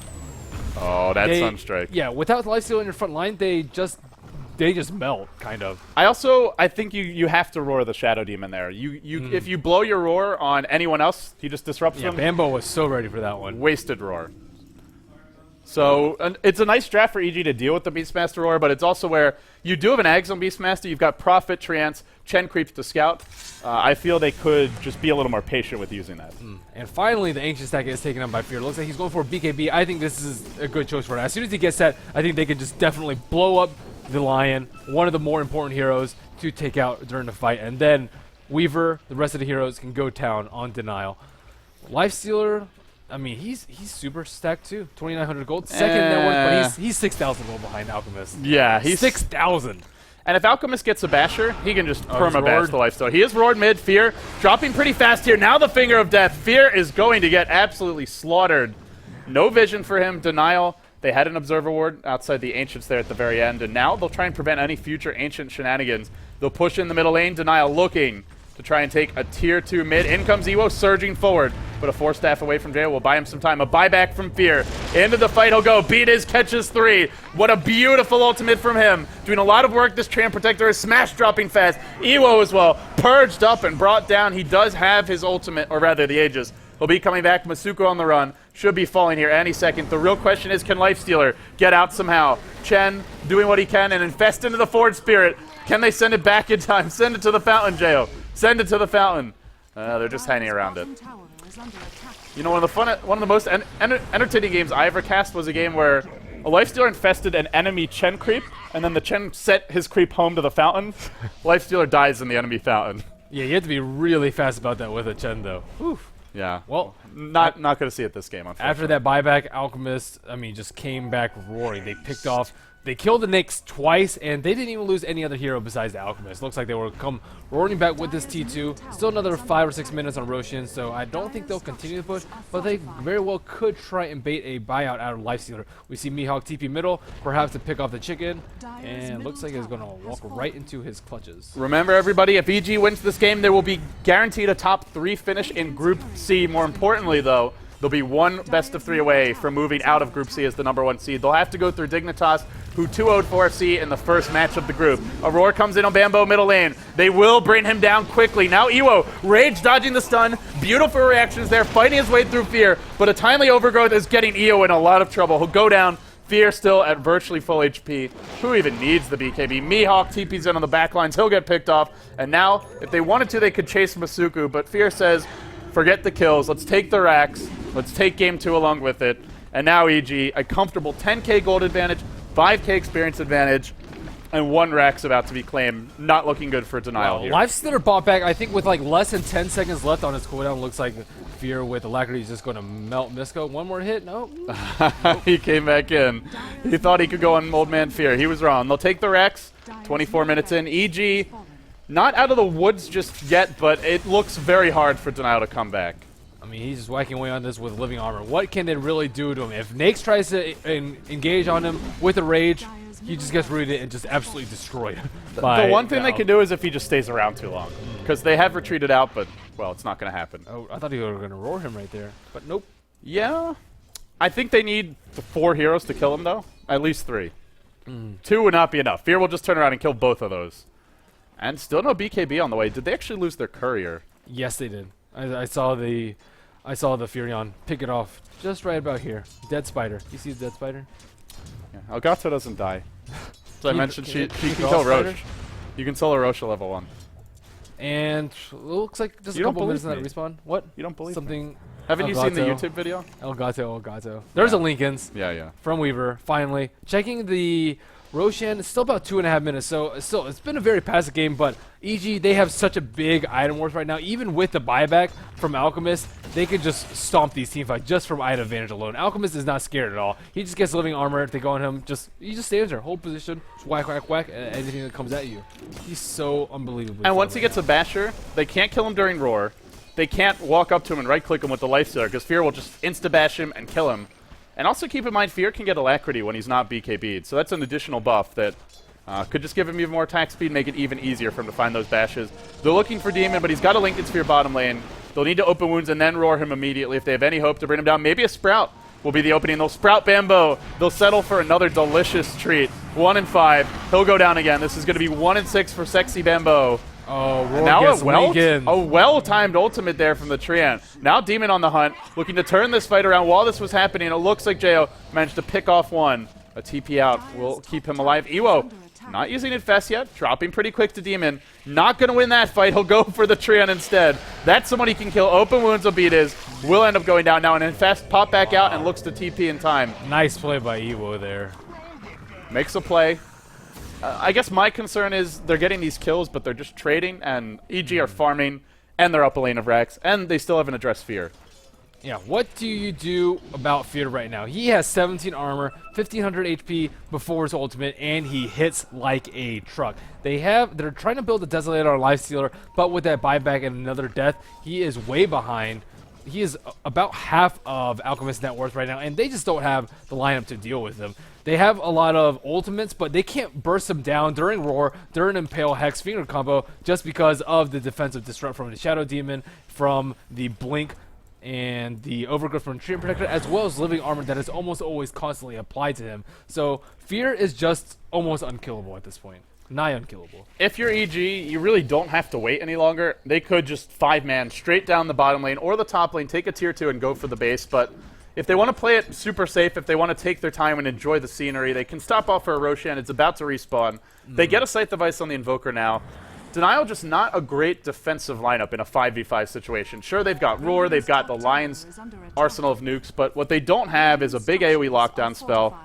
Oh, that's Sunstrike. Yeah, without Lifestealer in your front line, they just melt, kind of. I think you have to roar the Shadow Demon there. If you blow your roar on anyone else, he just disrupts them. Bambo was so ready for that one. Wasted roar. So it's a nice draft for EG to deal with the Beastmaster Roar, but it's also where you do have an Ags on Beastmaster. You've got Prophet, Treants, Chen creeps to Scout. I feel they could just be a little more patient with using that. And finally, the Ancient stack is taken up by Fear. Looks like he's going for a BKB. I think this is a good choice for it. As soon as he gets set, I think they can just definitely blow up the Lion, one of the more important heroes to take out during the fight. And then Weaver, the rest of the heroes can go town on Denial. Lifestealer, I mean, he's super stacked too. 2,900 gold, second network, but he's 6,000 gold behind Alchemist. Yeah, he's 6,000. And if Alchemist gets a basher, he can just perma-bash the lifestealer. He is roared mid. Fear dropping pretty fast here. Now the Finger of Death. Fear is going to get absolutely slaughtered. No vision for him. Denial. They had an Observer Ward outside the Ancients there at the very end, and now they'll try and prevent any future Ancient shenanigans. They'll push in the middle lane. Denial looking to try and take a tier 2 mid. In comes Ewo surging forward, but a 4-staff away from Jail will buy him some time. A buyback from Fear. Into the fight he'll go. Beat his catches 3. What a beautiful ultimate from him. Doing a lot of work. This Tram Protector is smash dropping fast. Ewo as well. Purged up and brought down. He does have his ultimate, or rather the Aegis. He'll be coming back. Masuko on the run. Should be falling here any second. The real question is, can Lifestealer get out somehow? Chen doing what he can and infest into the Forge Spirit. Can they send it back in time? Send it to the Fountain, Jail. Send it to the Fountain. They're just hanging around it. You know, one of the most entertaining games I ever cast was a game where a Lifestealer infested an enemy Chen creep, and then the Chen set his creep home to the Fountain. Lifestealer dies in the enemy Fountain. Yeah, you have to be really fast about that with a Chen, though. Oof. Yeah. Well, not going to see it this game, unfortunately. after that buyback, Alchemist, I mean, just came back roaring. They picked off. They killed the Nyx twice, and they didn't even lose any other hero besides the Alchemist. Looks like they will come roaring back with this T2. Still another 5 or 6 minutes on Roshan, so I don't think they'll continue to push, but they very well could try and bait a buyout out of Lifestealer. We see Mihawk TP middle, perhaps to pick off the chicken, and looks like he's going to walk right into his clutches. Remember, everybody, if EG wins this game, there will be guaranteed a top 3 finish in Group C. More importantly, though, they'll be one best of 3 away from moving out of Group C as the #1 seed. They'll have to go through Dignitas, who 2-0'd 4FC in the first match of the group. Aurora comes in on Bambo middle lane. They will bring him down quickly. Now Ewo, Rage dodging the stun. Beautiful reactions there, fighting his way through Fear, but a timely overgrowth is getting Ewo in a lot of trouble. He'll go down. Fear still at virtually full HP. Who even needs the BKB? Mihawk TP's in on the back lines. He'll get picked off. And now, if they wanted to, they could chase Masuku, but Fear says, forget the kills. Let's take the racks. Let's take game 2 along with it. And now EG, a comfortable 10k gold advantage, 5k experience advantage, and 1 rack's about to be claimed. Not looking good for Denial here. Lifestealer bought back, I think, with like less than 10 seconds left on his cooldown. Looks like Fear with Alacrity is just going to melt Misko. One more hit? No. Nope. He came back in. He thought he could go on Old Man Fear. He was wrong. They'll take the racks. 24 minutes in. EG, not out of the woods just yet, but it looks very hard for Denial to come back. I mean, he's just whacking away on this with living armor. What can they really do to him? If Nyx tries to engage on him with a rage, he just gets rooted and just absolutely destroyed. The one thing they can do is if he just stays around too long. Because they have retreated out, but, well, it's not going to happen. Oh, I thought they were going to roar him right there. But nope. Yeah. I think they need 4 heroes to kill him, though. At least 3. 2 would not be enough. Fear will just turn around and kill both of those. And still no BKB on the way. Did they actually lose their courier? Yes, they did. I saw the Furion pick it off just right about here. Dead spider. You see the dead spider? Yeah. Elgato doesn't die. As I mentioned, she can kill Roche. You can solo Roche at level 1. And it looks like just a couple minutes in that respawn. What? You don't believe something? Haven't you seen the YouTube video? Elgato. There's a Lincolns. Yeah. From Weaver, finally. Checking the Roshan, it's still about 2.5 minutes, so it's been a very passive game, but EG, they have such a big item wars right now. Even with the buyback from Alchemist, they could just stomp these teamfights just from item advantage alone. Alchemist is not scared at all. He just gets living armor. If they go on him, he just stands there, hold position, just whack, anything that comes at you. He's so unbelievable. And once he gets a basher, they can't kill him during Roar. They can't walk up to him and right-click him with the Lifestealer, because Fear will just insta-bash him and kill him. And also keep in mind, Fear can get Alacrity when he's not BKB'd, so that's an additional buff that could just give him even more attack speed, make it even easier for him to find those bashes. They're looking for Demon, but he's got a Lincoln Sphere bottom lane. They'll need to open wounds and then roar him immediately if they have any hope to bring him down. Maybe a Sprout will be the opening. They'll Sprout Bambo. They'll settle for another delicious treat. 1 and 5. He'll go down again. This is going to be 1 and 6 for Sexy Bambo. Oh, Roar now a well-timed ultimate there from the Trian. Now Demon on the hunt, looking to turn this fight around. While this was happening, it looks like Jo managed to pick off 1. A TP out will keep him alive. Ewo, not using Infest yet, dropping pretty quick to Demon. Not going to win that fight. He'll go for the Trian instead. That's someone he can kill. Open wounds will beat his. Will end up going down now. And Infest pop back out and looks to TP in time. Nice play by Ewo there. Makes a play. I guess my concern is they're getting these kills, but they're just trading, and EG are farming, and they're up a lane of Rex, and they still haven't addressed Fear. Yeah, what do you do about Fear right now? He has 17 armor, 1500 HP before his ultimate, and he hits like a truck. They're trying to build a Desolator or Lifestealer, but with that buyback and another death, he is way behind. He is about half of Alchemist's net worth right now, and they just don't have the lineup to deal with him. They have a lot of ultimates, but they can't burst him down during Roar, during Impale Hex Finger combo, just because of the defensive disrupt from the Shadow Demon, from the Blink, and the Overgrowth from Treant Protector, as well as Living Armor that is almost always constantly applied to him. So Fear is just almost unkillable at this point. Nigh unkillable. If you're EG, you really don't have to wait any longer. They could just 5-man straight down the bottom lane or the top lane, take a tier 2 and go for the base, but if they want to play it super safe, if they want to take their time and enjoy the scenery, they can stop off for a Roshan. It's about to respawn. They get a Scythe device on the Invoker now. Denial just not a great defensive lineup in a 5v5 situation. Sure, they've got Roar, they've got the Lion's arsenal of nukes, but what they don't have is a big AoE lockdown spell.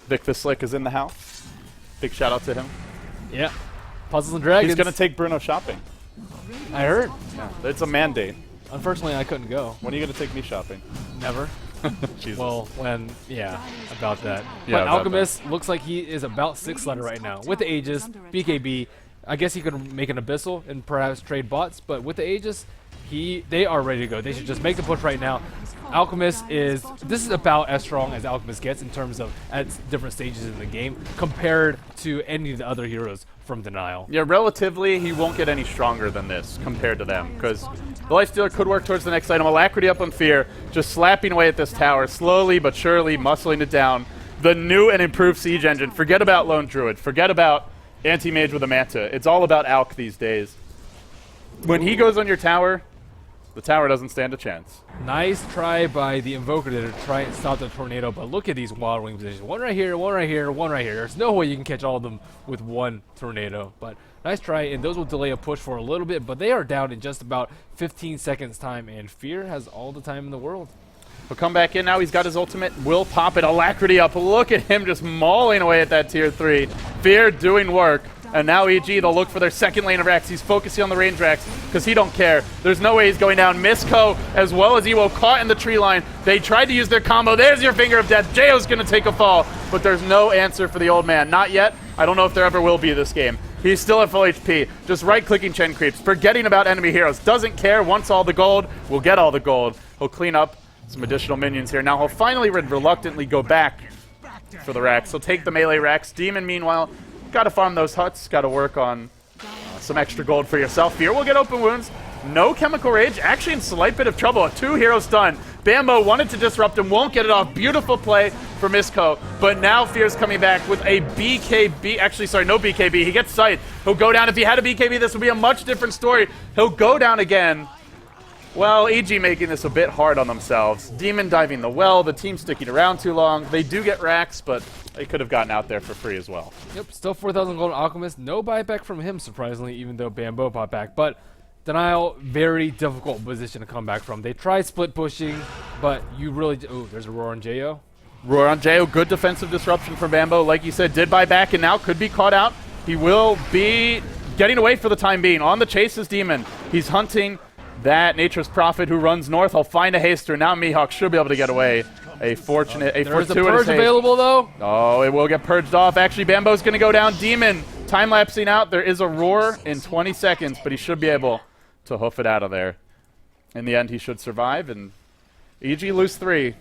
Vic the Slick is in the house. Big shout out to him. Yeah. Puzzles and Dragons. He's going to take Bruno shopping. I heard. Yeah, it's a mandate. Unfortunately, I couldn't go. When are you going to take me shopping? Never. Jesus. Well, about that. Yeah, But about Alchemist looks like he is about 6-letter right now. With the Aegis, BKB, I guess he could make an Abyssal and perhaps trade bots, but with the Aegis, they are ready to go. They should just make the push right now. Alchemist this is about as strong as Alchemist gets in terms of at different stages in the game compared to any of the other heroes from Denial. Yeah, relatively, he won't get any stronger than this compared to them, because the Lifestealer could work towards the next item. Alacrity up on Fear, just slapping away at this tower, slowly but surely muscling it down. The new and improved Siege Engine. Forget about Lone Druid. Forget about Anti-Mage with a Manta. It's all about Alch these days. When he goes on your tower, the tower doesn't stand a chance. Nice try by the Invoker to try and stop the tornado, but look at these Wild Wing positions. One right here, one right here, one right here. There's no way you can catch all of them with one tornado, but nice try, and those will delay a push for a little bit, but they are down in just about 15 seconds time, and Fear has all the time in the world. He'll come back in now. He's got his ultimate. Will pop it. Alacrity up. Look at him just mauling away at that tier 3. Fear doing work. And now EG, they'll look for their second lane of Rex. He's focusing on the range Rex because he don't care. There's no way he's going down. Misco as well as Ewo caught in the tree line. They tried to use their combo. There's your finger of death. Jayo's going to take a fall, but there's no answer for the old man. Not yet. I don't know if there ever will be this game. He's still at full HP. Just right-clicking Chen creeps. Forgetting about enemy heroes. Doesn't care. Wants all the gold. We'll get all the gold. He'll clean up some additional minions here. Now he'll finally reluctantly go back for the Rex. He'll take the melee Rex. Demon, meanwhile, got to farm those huts. Got to work on some extra gold for yourself. Fear will get open wounds. No Chemical Rage. Actually in slight bit of trouble. A 2-hero stun. Bambo wanted to disrupt him. Won't get it off. Beautiful play for Misco. But now Fear's coming back with a BKB. Actually, sorry, no BKB. He gets Scythe. He'll go down. If he had a BKB, this would be a much different story. He'll go down again. Well, EG making this a bit hard on themselves. Demon diving the well, the team sticking around too long. They do get racks, but they could have gotten out there for free as well. Yep, still 4,000 gold Alchemist. No buyback from him, surprisingly, even though Bambo bought back. But Denial, very difficult position to come back from. They tried split pushing, but you really... Oh, there's a Roar on Jayo. Roar on Jayo, good defensive disruption from Bambo. Like you said, did buy back and now could be caught out. He will be getting away for the time being. On the chase is Demon. He's hunting that Nature's Prophet who runs north. He'll find a haster. Now Mihawk should be able to get away. There's a purge available though. Oh, it will get purged off. Actually, Bambo's going to go down. Demon time-lapsing out. There is a Roar in 20 seconds, but he should be able to hoof it out of there. In the end, he should survive, and EG lose 3.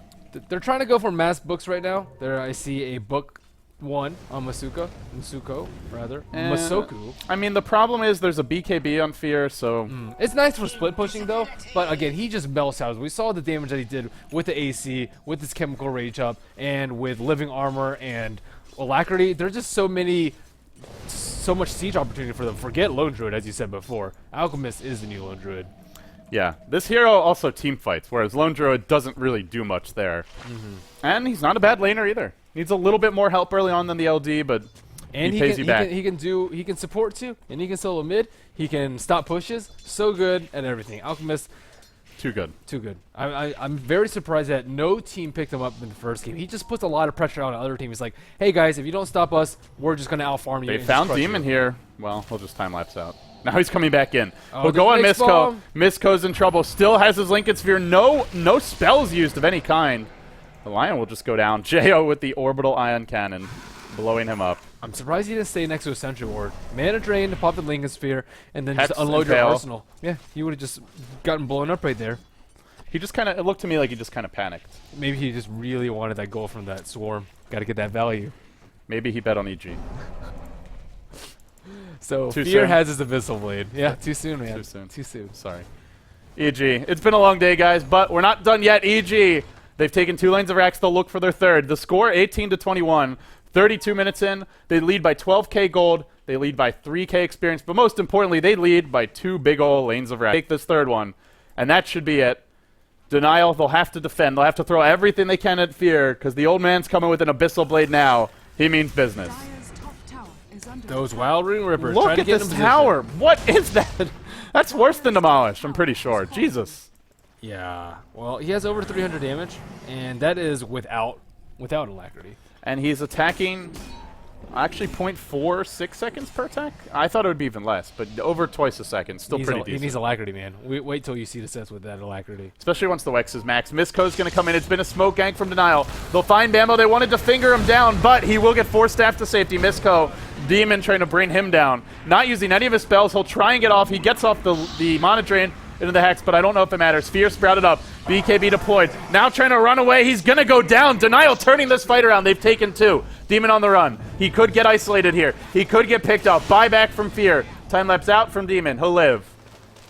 They're trying to go for mass books right now. There I see a book 1 on Masuko, rather. Masoku. I mean, the problem is there's a BKB on Fear, so... It's nice for split pushing, though, but again, he just melts out. We saw the damage that he did with the AC, with his Chemical Rage up, and with Living Armor and Alacrity. There's just so much siege opportunity for them. Forget Lone Druid, as you said before. Alchemist is the new Lone Druid. Yeah, this hero also team fights, whereas Lone Druid doesn't really do much there. And he's not a bad laner either. Needs a little bit more help early on than the LD, but he pays you back. He can support too, and he can solo mid. He can stop pushes. So good at everything. Alchemist Too good. Too good. I'm very surprised that no team picked him up in the first game. He just puts a lot of pressure on the other team. He's like, hey guys, if you don't stop us, we're just going to out-farm you. They found Demon here. Well, he'll just time-lapse out. Now he's coming back in. Oh, He'll go on next Misko. bomb. Misko's in trouble. Still has his Lincoln Sphere. No spells used of any kind. The Lion will just go down. Jo with the Orbital Ion Cannon, blowing him up. I'm surprised he didn't stay next to a Sentry Ward. Mana drain to pop the Lincoln Sphere, and then Hex just unload and your fail. arsenal. Yeah, he would have just gotten blown up right there. He just kind of, it looked to me like he just kind of panicked. Maybe he just really wanted that goal from that swarm. Got to get that value. Maybe he bet on EG. So Too Fear soon. has his Abyssal Blade. Yeah, too soon, man. Too soon. Too soon. Sorry. EG. It's been a long day, guys, but we're not done yet. EG. They've taken 2 lanes of racks. They'll look for their third. The score, 18-21. 32 minutes in. They lead by 12k gold. They lead by 3k experience. But most importantly, they lead by 2 big ol' lanes of racks. Take this third one. And that should be it. Denial, they'll have to defend. They'll have to throw everything they can at Fear, because the old man's coming with an Abyssal Blade now. He means business. Those Wild Ring Rippers. Look trying to at get this in tower. What is that? That's worse than Demolish, I'm pretty sure. Jesus. Yeah. Well, he has over 300 damage, and that is without Alacrity. And he's attacking actually 0.46 seconds per attack? I thought it would be even less, but over twice a second. Still pretty He decent. needs Alacrity, man. Wait till you see the sets with that Alacrity. Especially once the Wex is max. Misko's going to come in. It's been a smoke gank from Denial. They'll find Bambo. They wanted to finger him down, but he will get 4 staff to safety. Misko, Demon trying to bring him down. Not using any of his spells. He'll try and get off. He gets off the Mana Drain into the Hex, but I don't know if it matters. Fear sprouted up. BKB deployed. Now trying to run away. He's going to go down. Denial turning this fight around. They've taken 2. Demon on the run. He could get isolated here. He could get picked up. Buyback from Fear. Time lapse out from Demon. He'll live.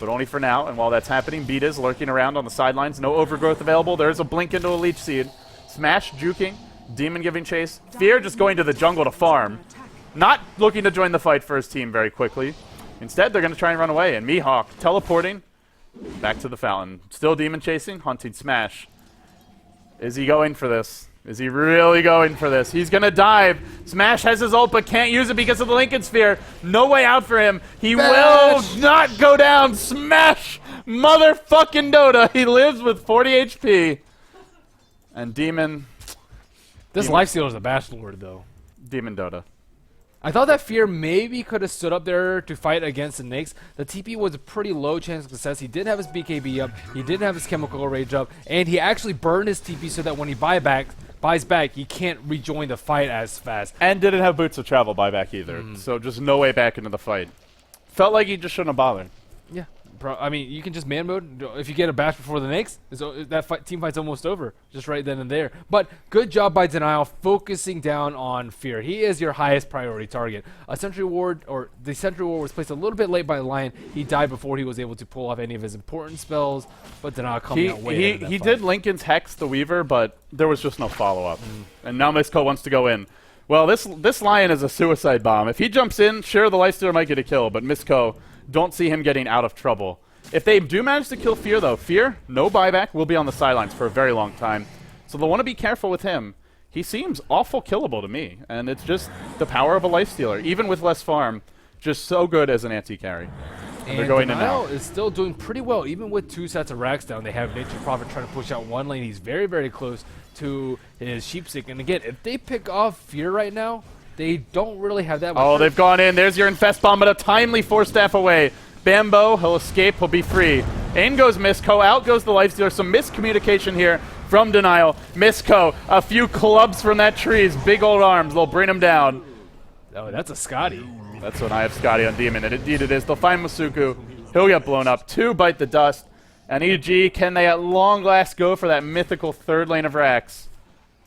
But only for now. And while that's happening, Beat is lurking around on the sidelines. No overgrowth available. There's a blink into a Leech Seed. Smash juking. Demon giving chase. Fear just going to the jungle to farm. Not looking to join the fight for his team very quickly. Instead, they're going to try and run away. And Mihawk teleporting back to the fountain. Still Demon chasing. Hunting Smash. Is he going for this? Is he really going for this? He's going to dive. Smash has his ult, but can't use it because of the Lincoln Sphere. No way out for him. He will not go down. Smash motherfucking Dota. He lives with 40 HP. And Demon... This Lifestealer is a Bashlord, though. Demon Dota. I thought that Fear maybe could have stood up there to fight against the Nyx. The TP was a pretty low chance of success. He did have his BKB up, he did have his Chemical Rage up, and he actually burned his TP so that when he buys back, he can't rejoin the fight as fast. And didn't have Boots of Travel buyback either. So just no way back into the fight. Felt like he just shouldn't have bothered. Yeah. I mean, you can just man mode. If you get a bash before the Nyx, that team fight's almost over. Just right then and there. But good job by Denial focusing down on Fear. He is your highest priority target. A Sentry Ward, or the Sentry Ward was placed a little bit late by the Lion. He died before he was able to pull off any of his important spells. But Denial coming out way ahead of that He fight. did Lincoln's Hex the Weaver, but there was just no follow-up. And now Misko wants to go in. Well, this Lion is a suicide bomb. If he jumps in, sure, the Lifestealer might get a kill, but Misko, don't see him getting out of trouble. If they do manage to kill Fear, though, Fear, no buyback, will be on the sidelines for a very long time. So they'll want to be careful with him. He seems awful killable to me, and it's just the power of a Lifestealer, even with less farm, just so good as an anti-carry. And they're going in now. Denial is still doing pretty well, even with 2 sets of racks down. They have Nature Prophet trying to push out one lane. He's very, very close to his Sheepstick. And again, if they pick off Fear right now, they don't really have that much. Oh, they've gone in. There's your Infest Bomb, but a timely 4-staff away. Bambo, he'll escape, he'll be free. In goes Misko, out goes the Lifestealer. Some miscommunication here from Denial. Misko, a few clubs from that tree's big old arms. They'll bring him down. Oh, that's a Scotty. That's when I have Scotty on Demon, and indeed it is. They'll find Masuku. He'll get blown up. 2 bite the dust. And EG, can they at long last go for that mythical third lane of racks?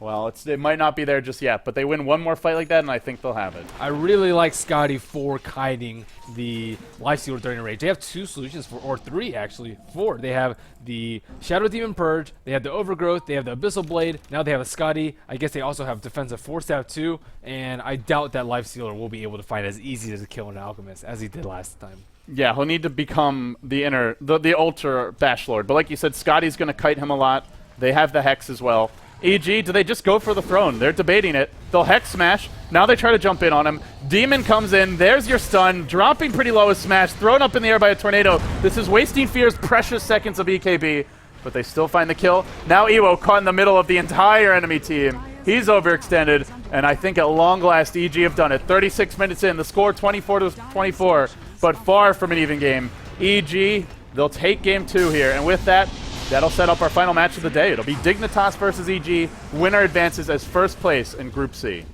Well, it might not be there just yet, but they win one more fight like that, and I think they'll have it. I really like Scotty for kiting the Lifestealer during a rage. They have 2 solutions for, or 3 actually, 4. They have the Shadow Demon Purge, they have the Overgrowth, they have the Abyssal Blade, now they have a Scotty. I guess they also have defensive 4-staff too, and I doubt that Lifestealer will be able to fight as easy as a kill an Alchemist as he did last time. Yeah, he'll need to become the Ultra Bashlord. But like you said, Scotty's going to kite him a lot. They have the Hex as well. EG, do they just go for the throne? They're debating it. They'll Hex Smash. Now they try to jump in on him. Demon comes in. There's your stun. Dropping pretty low with Smash. Thrown up in the air by a Tornado. This is wasting Fear's precious seconds of EKB. But they still find the kill. Now Ewo caught in the middle of the entire enemy team. He's overextended. And I think at long last, EG have done it. 36 minutes in. The score 24-24. But far from an even game. EG, they'll take game 2 here. And with that, that'll set up our final match of the day. It'll be Dignitas versus EG. Winner advances as first place in Group C.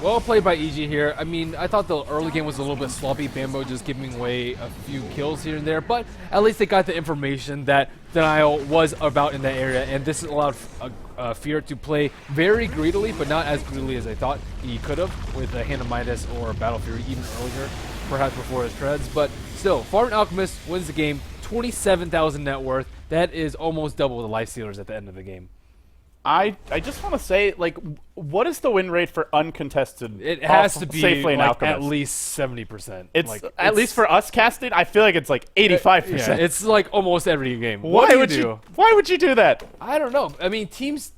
Well played by EG here. I mean, I thought the early game was a little bit sloppy. Bambo just giving away a few kills here and there, but at least they got the information that Denial was about in that area, and this allowed Fear to play very greedily, but not as greedily as I thought he could have with a Hand of Midas or Battle Fury even earlier, perhaps before his treads. But still, Farm Alchemist wins the game, 27,000 net worth. That is almost double the life stealers at the end of the game. I just want to say, like, what is the win rate for uncontested? It has to be safely like Alchemist? at least 70%. It's like, at least for us casting. I feel like it's like 85%. Yeah, it's like almost every game. Why would you do that? I don't know. I mean, teams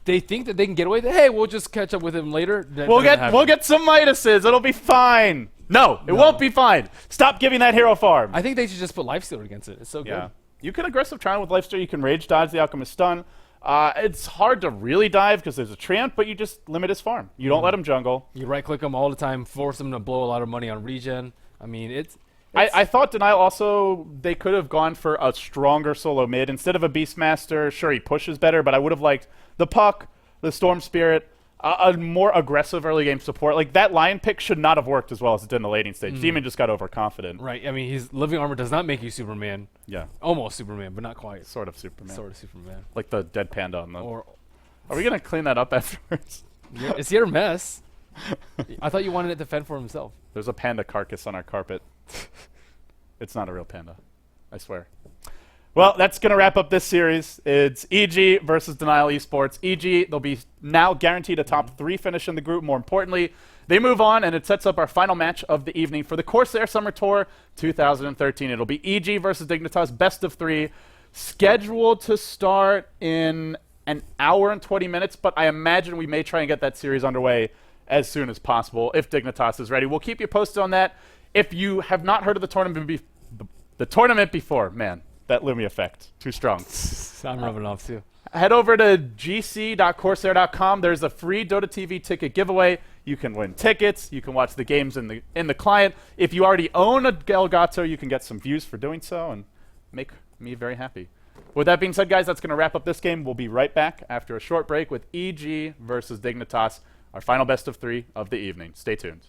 they think that they can get away with it. Hey, we'll just catch up with him later. We'll get some Midases. It'll be fine. No, it won't be fine. Stop giving that hero farm. I think they should just put Lifestealer against it. It's so good. You can aggressive try with Lifestealer. You can rage dodge the Alchemist stun. It's hard to really dive because there's a Treant, but you just limit his farm. You don't let him jungle. You right-click him all the time, force him to blow a lot of money on regen. I mean, it's I thought Denial also, they could have gone for a stronger solo mid. Instead of a Beastmaster, sure, he pushes better, but I would have liked the Puck, the Storm Spirit, a more aggressive early game support. Like, that Lion pick should not have worked as well as it did in the laning stage. Demon just got overconfident. Right. I mean, his living armor does not make you Superman. Yeah. Almost Superman, but not quite. Sort of Superman. Sort of Superman. Like the dead panda on the... Or, Are we going to clean that up afterwards? it's your mess. I thought you wanted it to fend for himself. There's a panda carcass on our carpet. It's not a real panda. I swear. Well, that's going to wrap up this series. It's EG versus Denial Esports. EG, they'll be now guaranteed a top 3 finish in the group. More importantly, they move on, and it sets up our final match of the evening for the Corsair Summer Tour 2013. It'll be EG versus Dignitas, best of 3, scheduled to start in an hour and 20 minutes, but I imagine we may try and get that series underway as soon as possible if Dignitas is ready. We'll keep you posted on that. If you have not heard of the tournament before, man, that Lumi effect, too strong. I'm rubbing it off too. Head over to gc.corsair.com. There's a free Dota TV ticket giveaway. You can win tickets. You can watch the games in the client. If you already own a Elgato, you can get some views for doing so and make me very happy. With that being said, guys, that's going to wrap up this game. We'll be right back after a short break with EG versus Dignitas, our final best of 3 of the evening. Stay tuned.